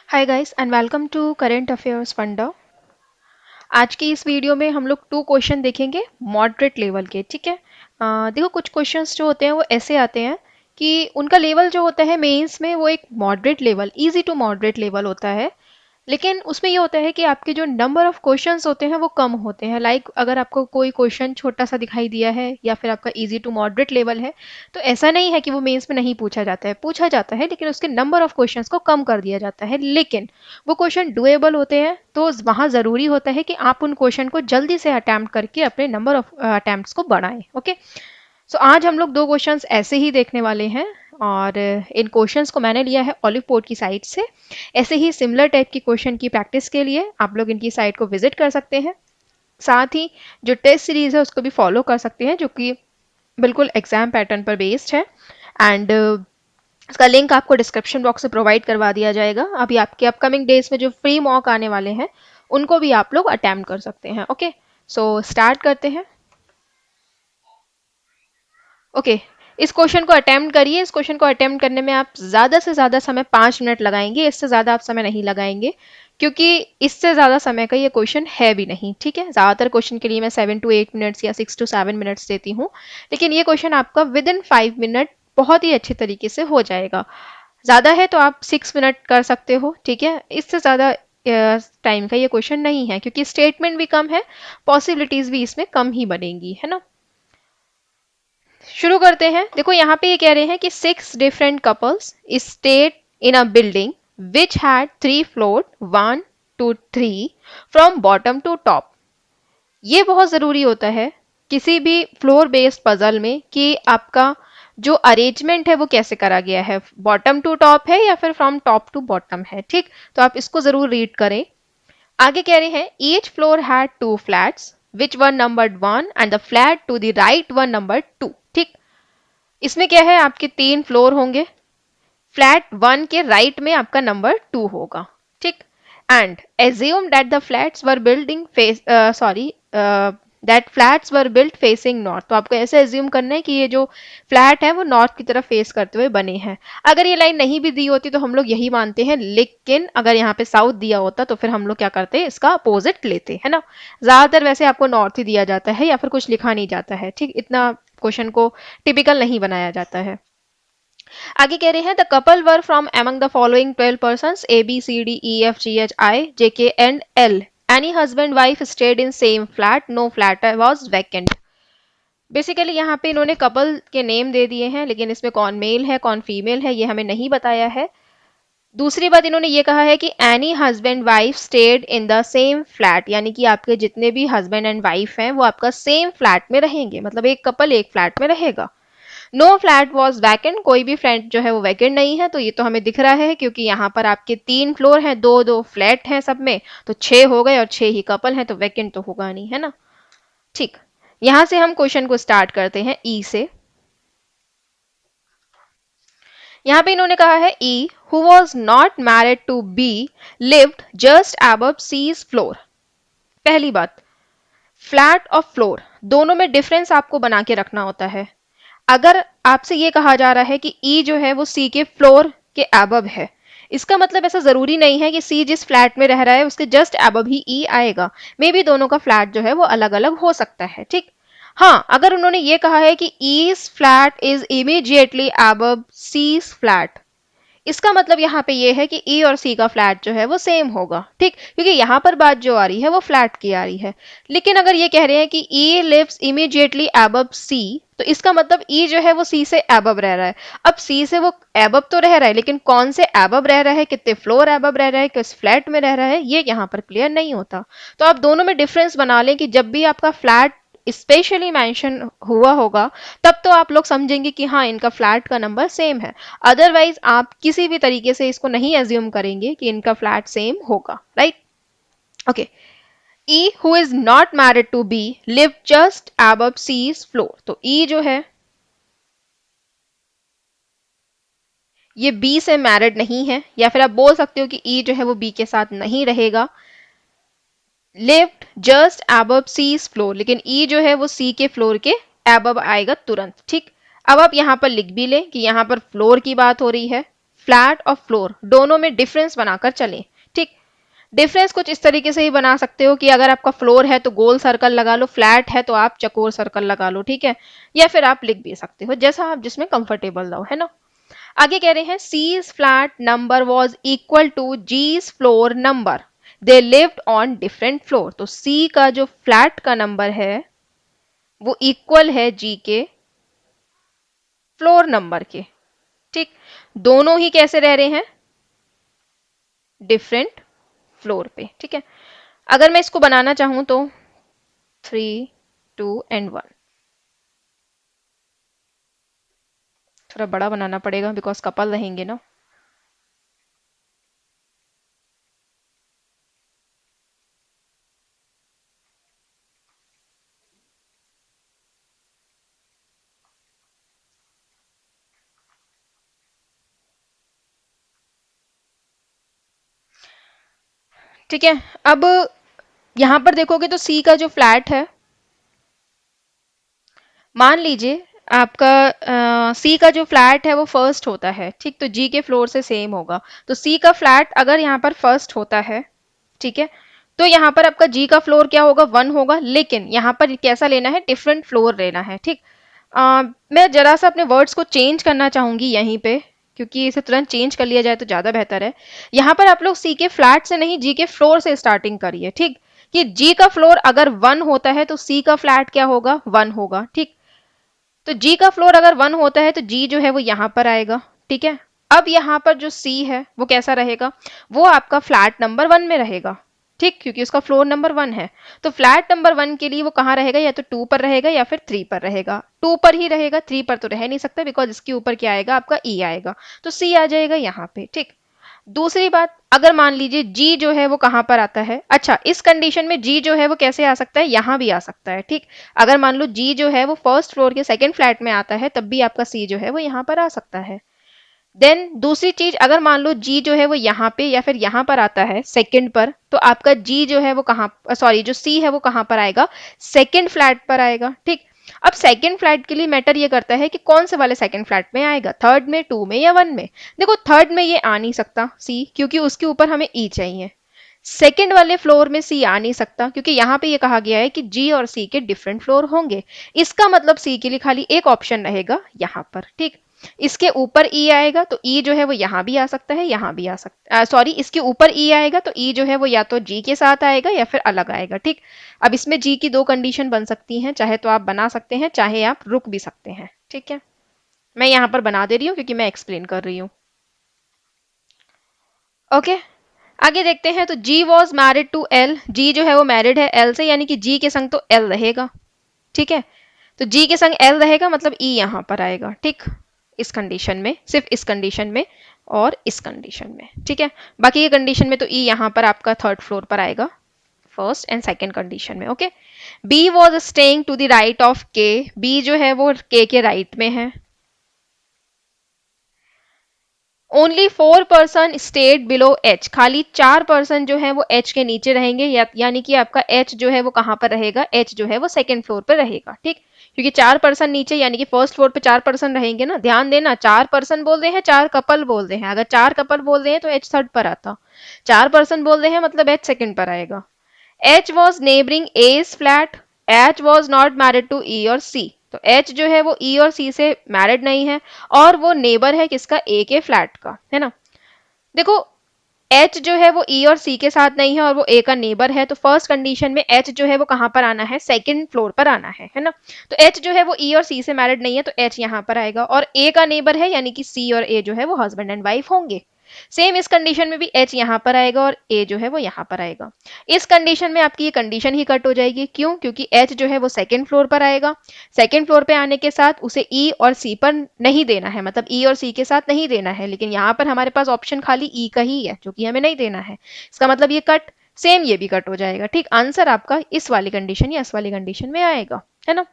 Hi guys and welcome to current affairs Funda. आज की इस वीडियो में हम लोग 2 क्वेश्चन देखेंगे मॉडरेट लेवल के। ठीक है। देखो, कुछ क्वेश्चंस जो होते हैं वो ऐसे आते हैं कि उनका लेवल जो होता है मेंस में वो एक moderate level, easy to moderate level होता है। लेकिन उसमें ये होता है कि आपके जो नंबर ऑफ क्वेश्चंस होते हैं वो कम होते हैं। लाइक अगर आपको कोई क्वेश्चन छोटा सा दिखाई दिया है या फिर आपका इजी टू मॉडरेट लेवल है, तो ऐसा नहीं है कि वो मेंस में नहीं पूछा जाता है, पूछा जाता है, लेकिन उसके नंबर ऑफ क्वेश्चंस को कम कर दिया जाता है। लेकिन वो क्वेश्चन डुएबल होते हैं, तो वहाँ ज़रूरी होता है कि आप उन क्वेश्चन को जल्दी से अटैम्प्ट करके अपने नंबर ऑफ अटैम्प्ट्स को बढ़ाएं। ओके। सो आज हम लोग 2 क्वेश्चंस ऐसे ही देखने वाले हैं, और इन क्वेश्चंस को मैंने लिया है ऑलिव पोर्ट की साइट से। ऐसे ही सिमिलर टाइप की क्वेश्चन की प्रैक्टिस के लिए आप लोग इनकी साइट को विजिट कर सकते हैं। साथ ही जो टेस्ट सीरीज है उसको भी फॉलो कर सकते हैं, जो कि बिल्कुल एग्जाम पैटर्न पर बेस्ड है। एंड इसका लिंक आपको डिस्क्रिप्शन बॉक्स में प्रोवाइड करवा दिया जाएगा। अभी आपके अपकमिंग डेज में जो फ्री मॉक आने वाले हैं उनको भी आप लोग अटेम्प्ट कर सकते हैं। ओके, सो स्टार्ट करते हैं। ओके, इस क्वेश्चन को अटेम्प्ट करिए। इस क्वेश्चन को अटेम्प्ट करने में आप ज़्यादा से ज़्यादा समय 5 मिनट लगाएंगे, इससे ज़्यादा आप समय नहीं लगाएंगे, क्योंकि इससे ज़्यादा समय का ये क्वेश्चन है भी नहीं। ठीक है। ज़्यादातर क्वेश्चन के लिए मैं 7 to 8 मिनट्स या 6 to 7 मिनट्स देती हूँ, लेकिन ये क्वेश्चन आपका विद इन 5 मिनट बहुत ही अच्छे तरीके से हो जाएगा। ज़्यादा है तो आप 6 मिनट कर सकते हो। ठीक है, इससे ज़्यादा टाइम का ये क्वेश्चन नहीं है, क्योंकि स्टेटमेंट भी कम है, पॉसिबिलिटीज़ भी इसमें कम ही बनेंगी, है ना। शुरू करते हैं। देखो, यहाँ पे ये कह रहे हैं कि 6 different couples stayed in a building which had 3 floor 1 to 3 from bottom to top. ये बहुत ज़रूरी होता है किसी भी फ्लोर बेस्ड पजल में कि आपका जो अरेंजमेंट है वो कैसे करा गया है, बॉटम टू टॉप है या फिर फ्रॉम टॉप टू बॉटम है। ठीक, तो आप इसको ज़रूर रीड करें। आगे कह रहे हैं each floor had 2 flats which one numbered 1 and the flat to the right one number 2। ठीक, इसमें क्या है, आपके 3 फ्लोर होंगे, फ्लैट 1 के राइट में आपका नंबर 2 होगा। ठीक, and assume that the flats were building face that flats were built facing north. तो आपको ऐसे एज्यूम करना है कि ये जो फ्लैट है वो नॉर्थ की तरफ फेस करते हुए बने हैं। अगर ये लाइन नहीं भी दी होती तो हम लोग यही मानते हैं, लेकिन अगर यहाँ पे साउथ दिया होता तो फिर हम लोग क्या करते हैं, इसका अपोजिट लेते हैं ना। ज्यादातर वैसे आपको नॉर्थ ही दिया जाता है या फिर कुछ लिखा नहीं जाता है। ठीक, इतना क्वेश्चन को टिपिकल नहीं बनाया जाता है। आगे कह रहे हैं the couple were from among the following 12 person ABCDEFGHIJK and L। Any husband wife stayed in same flat, no flat was vacant. Basically यहाँ पे इन्होंने कपल के नेम दे दिए हैं, लेकिन इसमें कौन मेल है कौन फीमेल है ये हमें नहीं बताया है। दूसरी बात, इन्होंने ये कहा है कि any husband wife stayed in the same flat, यानी कि आपके जितने भी हस्बैंड एंड वाइफ हैं वो आपका सेम फ्लैट में रहेंगे, मतलब एक कपल एक फ्लैट में रहेगा। नो फ्लैट वॉज वैकेंट, कोई भी फ्लैट जो है वो वैकेंट नहीं है। तो ये तो हमें दिख रहा है, क्योंकि यहाँ पर आपके 3 फ्लोर हैं, दो दो फ्लैट हैं सब में, तो 6 हो गए और 6 ही कपल हैं, तो वैकेंट तो होगा नहीं, है ना। ठीक, यहां से हम क्वेश्चन को स्टार्ट करते हैं ई से। यहाँ पे इन्होंने कहा है E who was not married to B lived just above C's floor. पहली बात, फ्लैट और फ्लोर दोनों में डिफरेंस आपको बना के रखना होता है। अगर आपसे ये कहा जा रहा है कि ई जो है वो सी के फ्लोर के अबव है, इसका मतलब ऐसा जरूरी नहीं है कि सी जिस फ्लैट में रह रहा है उसके जस्ट अबव ही ई आएगा। मे बी दोनों का फ्लैट जो है वो अलग अलग हो सकता है। ठीक, हाँ, अगर उन्होंने ये कहा है कि E's flat is immediately above C's flat, इसका मतलब यहाँ पे ये है कि ई और सी का फ्लैट जो है वो सेम होगा। ठीक, क्योंकि यहाँ पर बात जो आ रही है वो फ्लैट की आ रही है। लेकिन अगर ये कह रहे हैं कि ई लिव्स इमीडिएटली अबव सी, तो इसका मतलब ई जो है वो सी से अबव रह रहा है। अब सी से वो अबव तो रह रहा है, लेकिन कौन से अबव रह रहा है, कितने फ्लोर अबव रह रहा है, किस फ्लैट में रह रहा है, ये यहाँ पर क्लियर नहीं होता। तो आप दोनों में डिफरेंस बना लें कि जब भी आपका फ्लैट स्पेशली मेंशन हुआ होगा तब तो आप लोग समझेंगे कि हाँ, इनका फ्लैट का नंबर सेम है। अदरवाइज आप किसी भी तरीके से इसको नहीं एज्यूम करेंगे कि इनका फ्लैट सेम होगा। Right, okay. E who is not married to B live just above C's floor, तो ई जो है ये बी से मैरिड नहीं है, या फिर आप बोल सकते हो कि ई जो है वो बी के साथ नहीं रहेगा। Lived just above C's floor, लेकिन ई जो है वो सी के फ्लोर के अबव आएगा तुरंत। ठीक, अब आप यहां पर लिख भी लें कि यहां पर फ्लोर की बात हो रही है, फ्लैट और फ्लोर दोनों में डिफरेंस बनाकर चलें। ठीक, डिफरेंस कुछ इस तरीके से ही बना सकते हो कि अगर आपका फ्लोर है तो गोल सर्कल लगा लो, फ्लैट है तो आप चकोर सर्कल लगा लो। ठीक है, या फिर आप लिख भी सकते हो जैसा आप जिसमें कंफर्टेबल रहो, है ना। आगे कह रहे हैं C's flat number was equal to G's floor number, they lived on different floor. तो C का जो फ्लैट का नंबर है वो इक्वल है G के फ्लोर नंबर के। ठीक, दोनों ही कैसे रह रहे हैं, डिफरेंट फ्लोर पे। ठीक है, अगर मैं इसको बनाना चाहूं तो 3, 2 एंड 1, थोड़ा बड़ा बनाना पड़ेगा बिकॉज कपल रहेंगे ना। ठीक है, अब यहां पर देखोगे तो सी का जो फ्लैट है, मान लीजिए आपका सी का जो फ्लैट है वो फर्स्ट होता है। ठीक, तो जी के फ्लोर से सेम होगा। तो सी का फ्लैट अगर यहाँ पर फर्स्ट होता है, ठीक है, तो यहाँ पर आपका जी का फ्लोर क्या होगा, 1 होगा। लेकिन यहाँ पर कैसा लेना है, डिफरेंट फ्लोर लेना है। ठीक, मैं जरा सा अपने वर्ड्स को चेंज करना चाहूंगी यहीं पे, क्योंकि इसे तुरंत चेंज कर लिया जाए तो ज्यादा बेहतर है। यहाँ पर आप लोग सी के फ्लैट से नहीं, जी के फ्लोर से स्टार्टिंग करिए। ठीक, कि जी का फ्लोर अगर 1 होता है तो सी का फ्लैट क्या होगा, 1 होगा। ठीक, तो जी का फ्लोर अगर 1 होता है तो जी जो है वो यहां पर आएगा। ठीक है, अब यहां पर जो सी है वो कैसा रहेगा, वो आपका फ्लैट नंबर 1 में रहेगा। ठीक, क्योंकि उसका फ्लोर नंबर 1 है। तो फ्लैट नंबर 1 के लिए वो कहाँ रहेगा, या तो 2 पर रहेगा या फिर 3 पर रहेगा। 2 पर ही रहेगा, 3 पर तो रह नहीं सकता बिकॉज इसके ऊपर क्या आएगा, आपका ई आएगा। तो सी आ जाएगा यहाँ पे। ठीक, दूसरी बात, अगर मान लीजिए जी जो है वो कहां पर आता है, अच्छा इस कंडीशन में जी जो है वो कैसे आ सकता है, यहां भी आ सकता है। ठीक, अगर मान लो जी जो है वो फर्स्ट फ्लोर के सेकंड फ्लैट में आता है तब भी आपका सी जो है वो यहां पर आ सकता है। देन दूसरी चीज, अगर मान लो जी जो है वो यहाँ पे या फिर यहाँ पर आता है सेकंड पर, तो आपका जी जो है वो कहाँ, सॉरी जो सी है वो कहाँ पर आएगा, सेकंड फ्लैट पर आएगा। ठीक, अब सेकंड फ्लैट के लिए मैटर ये करता है कि कौन से वाले सेकंड फ्लैट में आएगा, थर्ड में, 2 में या 1 में। देखो थर्ड में ये आ नहीं सकता सी, क्योंकि उसके ऊपर हमें ई चाहिए। सेकंड वाले फ्लोर में सी आ नहीं सकता क्योंकि यहाँ पे ये कहा गया है कि जी और सी के डिफरेंट फ्लोर होंगे। इसका मतलब सी के लिए खाली एक ऑप्शन रहेगा यहाँ पर। ठीक, इसके ऊपर ई आएगा तो ई जो है वो यहाँ भी आ सकता है, यहाँ भी आ सकता, सॉरी इसके ऊपर ई आएगा तो ई जो है वो या तो जी के साथ आएगा या फिर अलग आएगा। ठीक, अब इसमें जी की 2 कंडीशन बन सकती हैं, चाहे तो आप बना सकते हैं, चाहे आप रुक भी सकते हैं। ठीक है, मैं यहाँ पर बना दे रही हूँ क्योंकि मैं एक्सप्लेन कर रही हूँ। ओके, आगे देखते हैं। तो जी वॉज मैरिड टू एल, जी जो है वो मैरिड है एल से, यानी कि जी के संग तो एल रहेगा। ठीक है, तो जी के संग एल रहेगा मतलब ई यहां पर आएगा। ठीक, इस कंडीशन में, सिर्फ इस कंडीशन में और इस कंडीशन में। ठीक है, बाकी ये कंडीशन में तो ई यहां पर आपका थर्ड फ्लोर पर आएगा, फर्स्ट एंड सेकंड कंडीशन में। Okay, B was staying to the right of K, B जो है वो के राइट में है। Only 4 person stayed below H, खाली 4 पर्सन जो है वो एच के नीचे रहेंगे, यानी कि आपका एच जो है वो कहां पर रहेगा, एच जो है वो सेकंड फ्लोर पर रहेगा। ठीक, क्योंकि 4 पर्सन नीचे यानी कि फर्स्ट फ्लोर पे 4 पर्सन रहेंगे ना। ध्यान देना, 4 पर्सन बोल रहे हैं, 4 कपल बोल रहे हैं। अगर 4 कपल बोल रहे हैं तो एच थर्ड पर आता, 4 पर्सन बोल रहे हैं मतलब एच सेकंड पर आएगा। H was neighbouring A's flat, H was not married to E और सी, तो एच जो है वो ई और सी से मैरिड नहीं है और वो नेबर है किसका, ए के फ्लैट का, है ना। देखो एच जो है वो ई और सी के साथ नहीं है और वो ए का नेबर है, तो फर्स्ट कंडीशन में एच जो है वो कहां पर आना है, सेकंड फ्लोर पर आना है ना। तो एच जो है वो ई और सी से मैरिड नहीं है तो एच यहां पर आएगा, और ए का नेबर है यानी कि सी और ए जो है वो हस्बैंड एंड वाइफ होंगे। सेम इस कंडीशन में भी एच यहां पर आएगा और ए जो है वो यहां पर आएगा। इस कंडीशन में आपकी ये कंडीशन ही कट हो जाएगी। क्यों, क्योंकि एच जो है वो सेकंड फ्लोर पर आएगा। सेकंड फ्लोर पे आने के साथ उसे ई और सी पर नहीं देना है, मतलब ई और सी के साथ नहीं देना है, लेकिन यहाँ पर हमारे पास ऑप्शन खाली ई का ही है जो कि हमें नहीं देना है। इसका मतलब ये कट, सेम ये भी कट हो जाएगा। ठीक, आंसर आपका इस वाली कंडीशन या इस वाली कंडीशन में आएगा, है ना।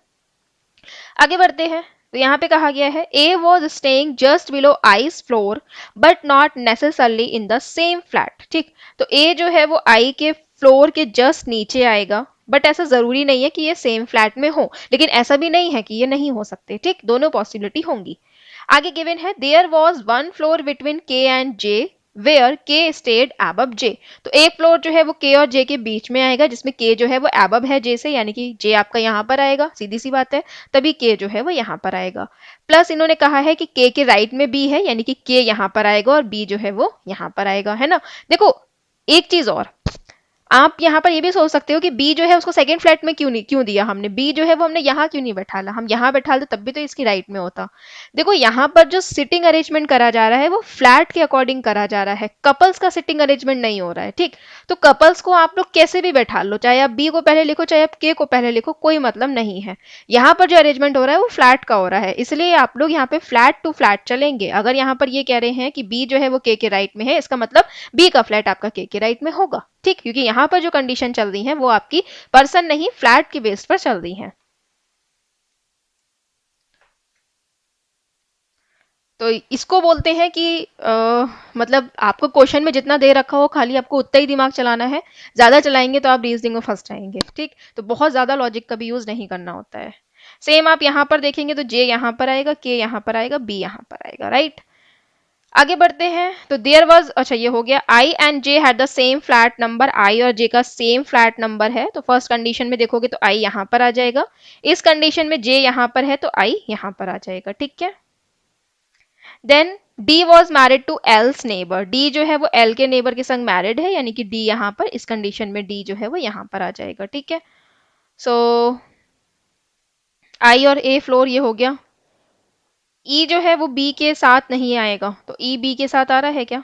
आगे बढ़ते हैं। तो यहाँ पे कहा गया है ए was staying just below eyes floor but not necessarily in the same flat. ठीक, तो ए जो है वो आई के फ्लोर के जस्ट नीचे आएगा, बट ऐसा जरूरी नहीं है कि ये सेम फ्लैट में हो, लेकिन ऐसा भी नहीं है कि ये नहीं हो सकते। ठीक, दोनों पॉसिबिलिटी होंगी। आगे गिवन है there was one floor between K and J where K stayed above J. तो एक फ्लोर जो है वो के और जे के बीच में आएगा, जिसमें के जो है वो एबव है जे से, यानी कि जे आपका यहाँ पर आएगा, सीधी सी बात है, तभी के जो है वो यहाँ पर आएगा। प्लस इन्होंने कहा है कि के राइट में बी है, यानी कि के यहाँ पर आएगा और बी जो है वो यहाँ पर आएगा, है ना। देखो एक चीज और, आप यहाँ पर ये भी सोच सकते हो कि बी जो है उसको सेकंड फ्लैट में क्यों दिया हमने, बी जो है वो हमने यहाँ क्यों नहीं बैठाला, हम यहाँ बैठा दे तब भी तो इसकी राइट में होता। देखो यहाँ पर जो सिटिंग अरेंजमेंट करा जा रहा है वो फ्लैट के अकॉर्डिंग करा जा रहा है, कपल्स का सिटिंग अरेंजमेंट नहीं हो रहा है, ठीक। तो कपल्स को आप लोग कैसे भी बैठा लो, चाहे आप बी को पहले लिखो चाहे आप के को पहले लिखो, कोई मतलब नहीं है। यहाँ पर जो अरेंजमेंट हो रहा है वो फ्लैट का हो रहा है, इसलिए आप लोग यहाँ पे फ्लैट टू फ्लैट चलेंगे। अगर यहाँ पर ये कह रहे हैं कि बी जो है वो के राइट में है, इसका मतलब बी का फ्लैट आपका के राइट में होगा, ठीक, क्योंकि यहाँ पर जो कंडीशन चल रही है वो आपकी पर्सन नहीं फ्लैट की बेस पर चल रही है। तो इसको बोलते हैं कि मतलब आपको क्वेश्चन में जितना दे रखा हो खाली आपको उतना ही दिमाग चलाना है, ज्यादा चलाएंगे तो आप रीजनिंग में फंस जाएंगे, ठीक। तो बहुत ज्यादा लॉजिक का भी यूज नहीं करना होता है। सेम आप यहाँ पर देखेंगे तो जे यहाँ पर आएगा, के यहाँ पर आएगा, बी यहाँ पर आएगा, राइट। आगे बढ़ते हैं तो देयर वॉज, अच्छा ये हो गया, I and J had the same flat number, I और जे का सेम फ्लैट नंबर है, तो फर्स्ट कंडीशन में देखोगे तो आई यहाँ पर आ जाएगा, इस कंडीशन में जे यहाँ पर है तो आई यहाँ पर आ जाएगा, ठीक है। Then D was married to L's neighbour, D जो है वो एल के नेबर के संग मैरिड है, यानी कि डी यहाँ पर इस कंडीशन में डी जो है वो यहाँ पर आ जाएगा, ठीक है। सो आई और ए फ्लोर ये हो गया। ई जो है वो बी के साथ नहीं आएगा, तो ई बी के साथ आ रहा है क्या?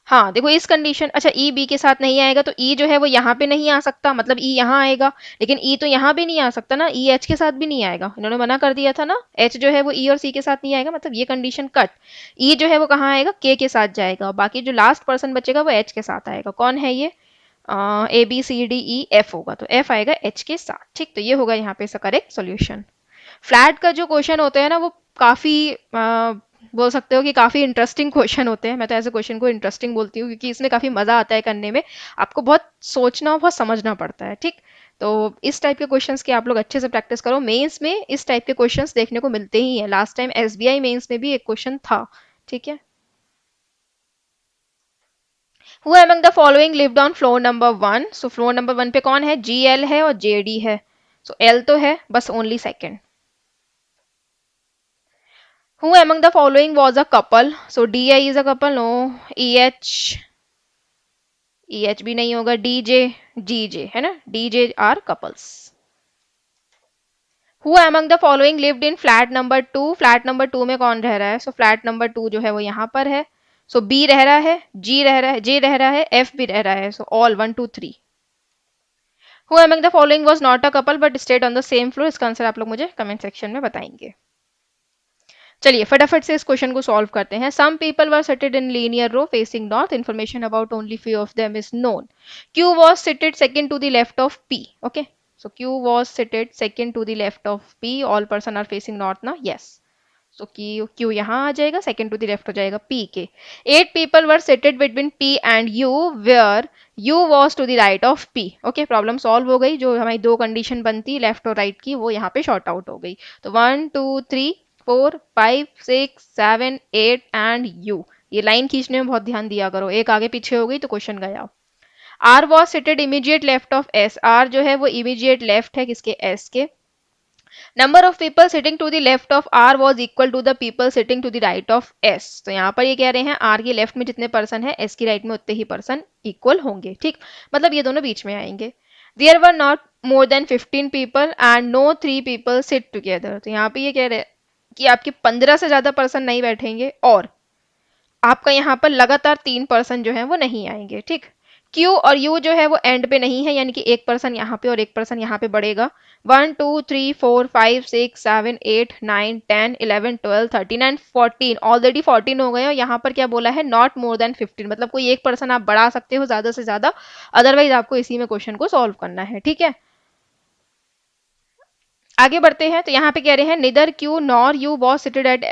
हाँ देखो इस कंडीशन, अच्छा ई बी के साथ नहीं आएगा तो ई जो है वो यहाँ पे नहीं आ सकता, मतलब ई यहाँ आएगा, लेकिन ई तो यहाँ भी नहीं आ सकता ना, ई एच के साथ भी नहीं आएगा, इन्होंने मना कर दिया था ना, एच जो है वो ई और सी के साथ नहीं आएगा, मतलब ये कंडीशन कट। ई जो है वो कहाँ आएगा, के साथ जाएगा, बाकी जो लास्ट पर्सन बचेगा वो एच के साथ आएगा। कौन है ये? A B C D E F होगा, तो एफ आएगा एच के साथ, ठीक। तो ये होगा यहाँ पे इसका करेक्ट सोल्यूशन। फ्लैट का जो क्वेश्चन होते हैं ना वो काफी बोल सकते हो कि काफी इंटरेस्टिंग क्वेश्चन होते हैं, मैं तो ऐसे क्वेश्चन को इंटरेस्टिंग बोलती हूँ क्योंकि इसमें काफी मजा आता है करने में, आपको बहुत सोचना बहुत समझना पड़ता है, ठीक। तो इस टाइप के क्वेश्चंस की आप लोग अच्छे से प्रैक्टिस करो, मेंस में इस टाइप के क्वेश्चंस देखने को मिलते ही हैं, लास्ट टाइम एसबीआई मेंस में भी एक क्वेश्चन था, ठीक है। Who among the following lived on floor number 1, so floor number 1 पे कौन है, जी एल है और जे डी है, सो एल तो है बस only second. Who among the following was a couple? So DI is a couple. No. EH भी नहीं होगा. DJ, GJ है ना. DJ are couples. Who among the following lived in flat number 2? Flat number 2 में कौन रह रहा है? So flat number 2 जो है वो यहाँ पर है. So B रह रहा है, G रह रहा है, J रह रहा है, F भी रह रहा है. So all 1, 2, 3. Who among the following was not a couple but stayed on the same floor? इसका आंसर आप लोग मुझे कमेंट सेक्शन में बताएंगे. चलिए फटाफट से इस क्वेश्चन को सॉल्व करते हैं. Some people were seated in linear row facing north. Information about only few of them is known. Q was seated second to the left of P. Okay, so Q was seated second to the left of P. All person are facing north ना. Yes, so Q यहाँ आ जाएगा, second to the left हो जाएगा P के. 8 people were seated between P and U where U was to the right of P. Okay, problem solve हो गई. जो हमारी दो कंडीशन बनती लेफ्ट और राइट की वो यहाँ पे शॉर्ट आउट हो गई. तो 1, 2, 3, 4, 5, 6, 7, 8 एंड यू. ये लाइन खींचने में बहुत ध्यान दिया करो, एक आगे पीछे हो गई तो क्वेश्चन गया. R was seated immediate left of S. R जो है वो इमीडिएट लेफ्ट है किसके, एस के. Number of people sitting to the left of R was equal to the people sitting to the right of S. तो यहाँ पर ये कह रहे हैं आर के लेफ्ट में जितने पर्सन है एस की राइट में उतने ही पर्सन इक्वल होंगे, ठीक. मतलब ये दोनों बीच में आएंगे. There were not more than 15 people and no 3 people sit together. तो यहाँ पे ये कह रहे हैं कि आपके 15 से ज्यादा पर्सन नहीं बैठेंगे और आपका यहाँ पर लगातार 3 पर्सन जो है वो नहीं आएंगे, ठीक. क्यू और यू जो है वो एंड पे नहीं है, यानी कि एक पर्सन यहाँ पे और एक पर्सन यहाँ पे बढ़ेगा. 1, 2, 3, 4, 5, 6, 7, 8, 9, 10, 11, 12, 13 एंड 14. ऑलरेडी 14 हो गए और यहाँ पर क्या बोला है, नॉट मोर देन 15. मतलब कोई एक पर्सन आप बढ़ा सकते हो ज्यादा से ज्यादा, अदरवाइज आपको इसी में क्वेश्चन को सॉल्व करना है, ठीक है. आगे बढ़ते हैं तो यहाँ पे कह रहे हैं neither Q nor U was seated at,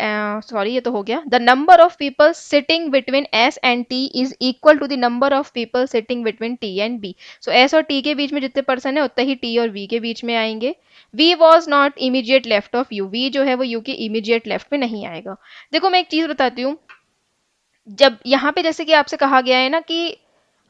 sorry ये तो हो गया, the number of people sitting between S and T is equal to the number of people sitting between T and B. So S और T के बीच में जितने person है उतने ही टी और वी के बीच में आएंगे। V was not immediate left of U, V जो है वो यू के इमीडिएट लेफ्ट में नहीं आएगा। देखो मैं एक चीज बताती हूँ, जब यहाँ पे जैसे कि आपसे कहा गया है ना कि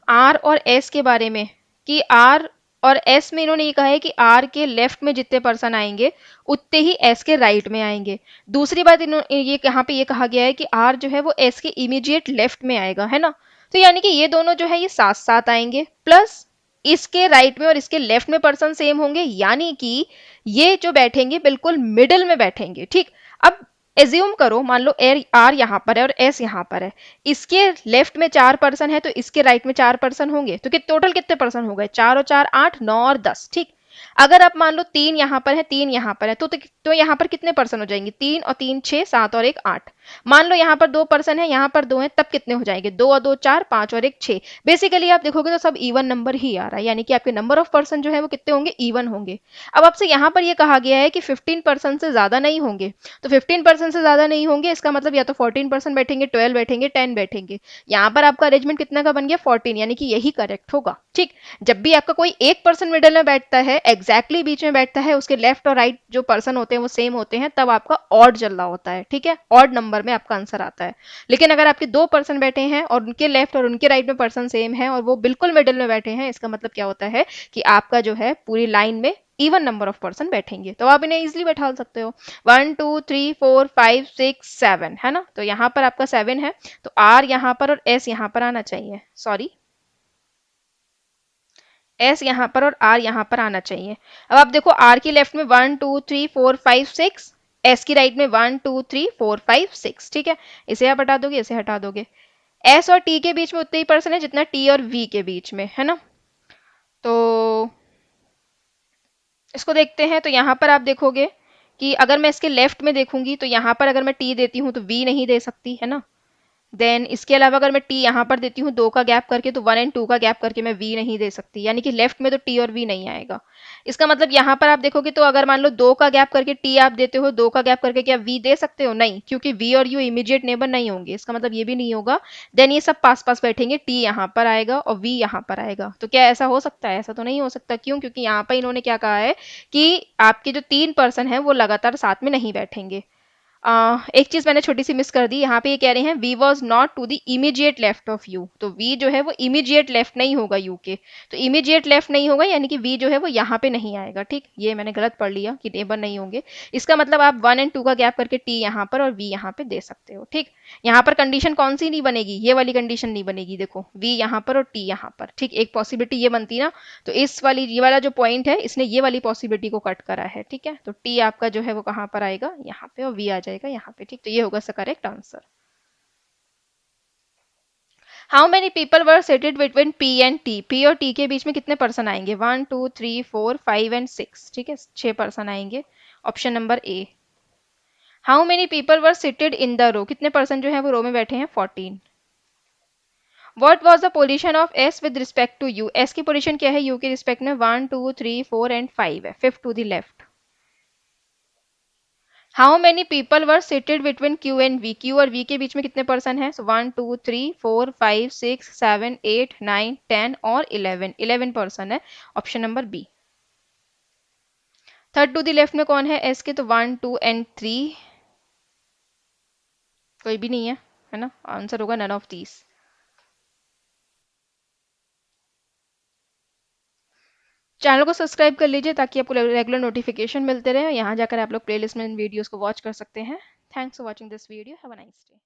आर और एस के बारे में, कि आर और एस में इन्होंने ये कहा है कि आर के लेफ्ट में जितने पर्सन आएंगे उतने ही एस के राइट में आएंगे। दूसरी बात इन्होंने ये यहाँ पे ये कहा गया है कि आर जो है वो एस के इमीडिएट लेफ्ट में आएगा, है ना। तो यानी कि ये दोनों जो है ये साथ साथ आएंगे, प्लस इसके राइट में और इसके लेफ्ट में पर्सन सेम होंगे, यानी कि ये जो बैठेंगे बिल्कुल मिडिल में बैठेंगे, ठीक। अब एज्यूम करो, मान लो एर आर यहाँ पर है और एस यहाँ पर है, इसके लेफ्ट में 4 पर्सन है तो इसके राइट में 4 पर्सन होंगे, तो कि टोटल कितने पर्सन हो गए, 4 और 4 8, 9 और 10, ठीक। अगर आप मान लो 3 यहाँ पर है 3 यहाँ पर है तो यहाँ पर कितने पर्सन हो जाएंगे, 3 और 3 6, 7 और 1 8। मान लो यहाँ पर 2 पर्सन है, यहाँ पर 2 है, तब कितने हो जाएंगे, 2 और 2 4, 5 और 1 6। बेसिकली आप देखोगे तो सब इवन नंबर ही आ रहा है, यानी कि आपके नंबर ऑफ पर्सन जो है वो कितने होंगे, इवन होंगे। अब आपसे यहाँ पर ये कहा गया है कि 15% से ज्यादा नहीं होंगे, तो 15% से ज्यादा नहीं होंगे इसका मतलब या तो 14% बैठेंगे, 12 बैठेंगे, 10 बैठेंगे। यहाँ पर आपका अरेंजमेंट कितना का बन गया, 14, यानी कि यही करेक्ट होगा, ठीक। जब भी आपका कोई एक पर्सन मिडिल में बैठता है, एग्जैक्टली बीच में बैठता है, उसके लेफ्ट और राइट जो पर्सन होते हैं वो सेम होते हैं, तब आपका ऑड चल रहा होता है, ठीक है, ऑड नंबर में आपका आंसर आता है। लेकिन अगर आपके 2 पर्सन बैठे हैं और उनके लेफ्ट और उनके राइट में पर्सन सेम है और वो बिल्कुल मिडिल में बैठे हैं, इसका मतलब क्या होता है कि आपका जो है पूरी लाइन में इवन नंबर ऑफ पर्सन बैठेंगे, तो आप इन्हें इजिली बैठा सकते हो। 1 2 3 4 5 6 7 है ना, तो यहाँ पर आपका 7 है, तो आर यहाँ पर और एस यहाँ पर आना चाहिए, सॉरी एस यहाँ पर और आर यहाँ पर आना चाहिए। अब आप देखो आर की लेफ्ट में 1 2 3 4 5 6, एस की राइट में 1 2 3 4 5 6, ठीक है। इसे आप हटा दोगे, इसे हटा दोगे, एस और टी के बीच में उतने ही पर्सन है जितना टी और वी के बीच में, है ना। तो इसको देखते हैं, तो यहाँ पर आप देखोगे कि अगर मैं इसके लेफ्ट में देखूंगी तो यहाँ पर अगर मैं टी देती हूँ तो वी नहीं दे सकती, है ना। देन इसके अलावा अगर मैं टी यहाँ पर देती हूँ 2 का गैप करके, तो 1 एंड 2 का गैप करके मैं वी नहीं दे सकती, यानी कि लेफ्ट में तो टी और वी नहीं आएगा। इसका मतलब यहाँ पर आप देखोगे तो अगर मान लो 2 का गैप करके टी आप देते हो, 2 का गैप करके क्या वी दे सकते हो, नहीं, क्योंकि वी और यू इमीडिएट नेबर नहीं होंगे, इसका मतलब ये भी नहीं होगा। देन ये सब पास पास बैठेंगे, टी यहाँ पर आएगा और वी यहाँ पर आएगा, तो क्या ऐसा हो सकता है, ऐसा तो नहीं हो सकता। क्यों, क्योंकि यहाँ पर इन्होंने क्या कहा है कि आपके जो 3 पर्सन है वो लगातार साथ में नहीं बैठेंगे। एक चीज मैंने छोटी सी मिस कर दी, यहाँ पे ये कह रहे हैं V was not to the immediate left of U, तो वी जो है वो इमीडिएट लेफ्ट नहीं होगा यू के, तो इमीडिएट लेफ्ट नहीं होगा यानी कि वी जो है वो यहाँ पे नहीं आएगा, ठीक। ये मैंने गलत पढ़ लिया कि नेबर नहीं होंगे, इसका मतलब आप 1 एंड 2 का गैप करके टी यहाँ पर और वी यहाँ पे दे सकते हो, ठीक। यहाँ पर कंडीशन कौन सी नहीं बनेगी, ये वाली कंडीशन नहीं बनेगी, देखो वी यहाँ पर और टी यहाँ पर, ठीक। एक पॉसिबिलिटी ये बनती ना, तो इस वाली ये वाला जो पॉइंट है इसने ये वाली पॉसिबिलिटी को कट करा है, ठीक है। तो टी आपका जो है वो कहाँ पर आएगा, यहाँ पे, और वी आ जाएगा यहाँ पे, ठीक। तो ये होगा इसका correct answer. How many people were settled between P and T, P और टी के बीच में कितने पर्सन आएंगे, 1 2 3 4 5 एंड 6, ठीक है, 6 पर्सन आएंगे, option number A. How many people were seated in the row, कितने पर्सन जो है वो रो में बैठे हैं, 14। What was the position of S with respect to U? S की पोजीशन क्या है U के रिस्पेक्ट में, 1 2 3 4 एंड 5 है, 5th to the left. How many people were seated between Q and V, Q और V के बीच में कितने पर्सन हैं, 1 2 3 4 5 6 7 8 9 10 और 11, 11 पर्सन है, option number B. Third to the left में कौन है S के, तो 1 2 एंड 3, कोई भी नहीं है ना, आंसर होगा नन ऑफ दीज। चैनल को सब्सक्राइब कर लीजिए ताकि आपको रेगुलर नोटिफिकेशन मिलते रहे, यहाँ जाकर आप लोग प्लेलिस्ट में इन वीडियोस को वॉच कर सकते हैं। Thanks for watching this video, have a nice day.